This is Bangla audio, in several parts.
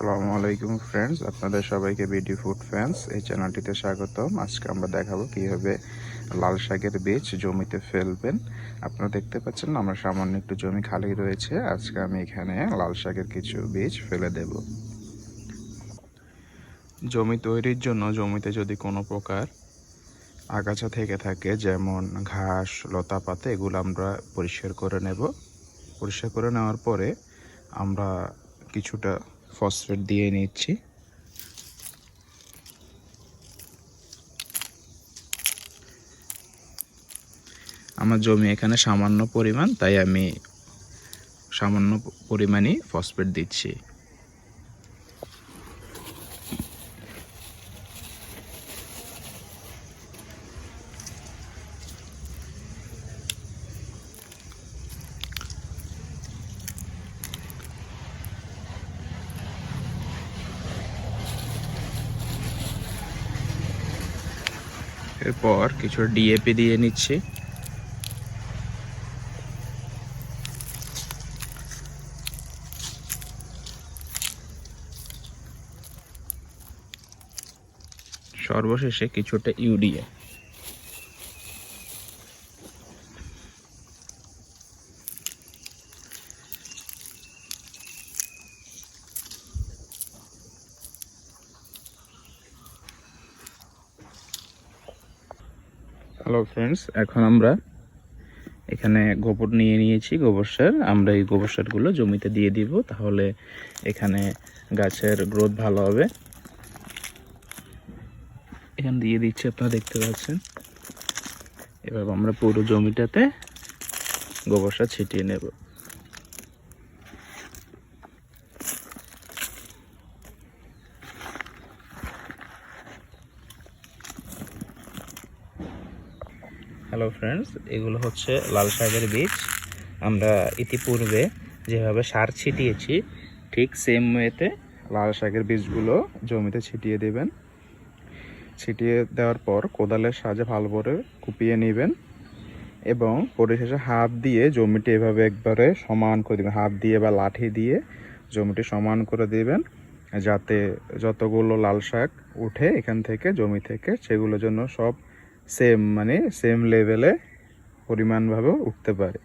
আসসালামু আলাইকুম ফ্রেন্ডস, আপনাদের সবাইকে বিডি ফুড ফ্যান্স এই চ্যানেলটিতে স্বাগতম। আজকে আমরা দেখাবো কিভাবে লাল শাকের বীজ জমিতে ফেলবেন। আপনারা দেখতে পাচ্ছেন আমার সামান্য একটু জমি খালি রয়েছে। আজকে আমি এখানে লাল শাকের কিছু বীজ ফেলে দেব। জমি তৈরির জন্য জমিতে যদি কোনো প্রকার আগাছা থেকে থাকে, যেমন ঘাস, লতা পাতা, এগুলো আমরা পরিষ্কার করে নেব। পরিষ্কার করে নেওয়ার পরে আমরা কিছুটা ফসফেট দিয়ে নিচ্ছি। আমার জমি এখানে সামান্য পরিমাণ, তাই আমি সামান্য পরিমাণই ফসফেট দিচ্ছি। এরপর কিছু ডিএপি দিয়ে নিচ্ছি। সর্বশেষে কিছুটা ইউরিয়া। হ্যালো ফ্রেন্ডস, এখন আমরা এখানে গোবর নিয়ে নিয়েছি, গোবর সার। আমরা এই গোবর সারগুলো জমিতে দিয়ে দিব, তাহলে এখানে গাছের গ্রোথ ভালো হবে। এখানে দিয়ে দিচ্ছি, আপনারা দেখতে পাচ্ছেন। এবার আমরা পুরো জমিটাতে গোবর সার ছিটিয়ে নেব। হ্যালো ফ্রেন্ডস, এগুলো হচ্ছে লাল শাকের বীজ। আমরা ইতিপূর্বে যেভাবে সার ছিটিয়েছি, ঠিক সেম ওয়েতে লাল শাকের বীজগুলো জমিতে ছিটিয়ে দেবেন। ছিটিয়ে দেওয়ার পর কোদালের সাহায্যে ভালো করে কুপিয়ে নেবেন এবং পরিশেষে হাত দিয়ে জমিটি এভাবে একবারে সমান করে দেবেন। হাত দিয়ে বা লাঠি দিয়ে জমিটি সমান করে দেবেন, যাতে যতগুলো লাল শাক উঠে এখান থেকে, জমি থেকে, সেগুলো জন্য সব সেম লেভেলে পরিমাণভাবে উঠতে পারে।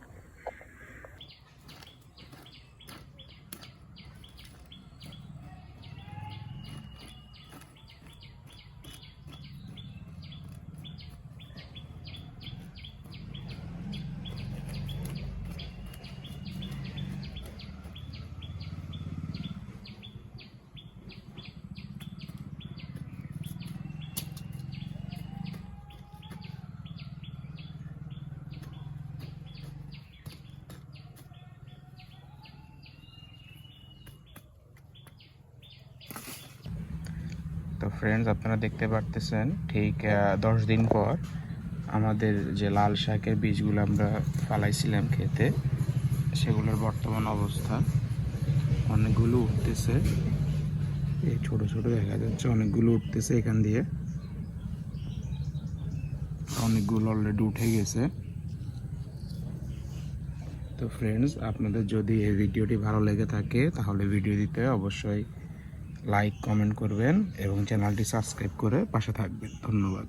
তো ফ্রেন্ডস, আপনারা দেখতে পারতেছেন ঠিক 10 দিন পর আমাদের যে লাল শাকের বীজগুলো আমরা ফালাইছিলাম খেতে, সেগুলোর বর্তমান অবস্থা। অনেকগুলো উঠতেছে, এই ছোট ছোট দেখা যাচ্ছে, অনেকগুলো উঠতেছে এখান দিয়ে। অনেকগুলো অলরেডি উঠে গেছে। তো ফ্রেন্ডস, আপনাদের যদি এই ভিডিওটি ভালো লেগে থাকে, তাহলে ভিডিওটিতে অবশ্যই লাইক, কমেন্ট করবেন এবং চ্যানেলটি সাবস্ক্রাইব করে পাশে থাকবেন। ধন্যবাদ।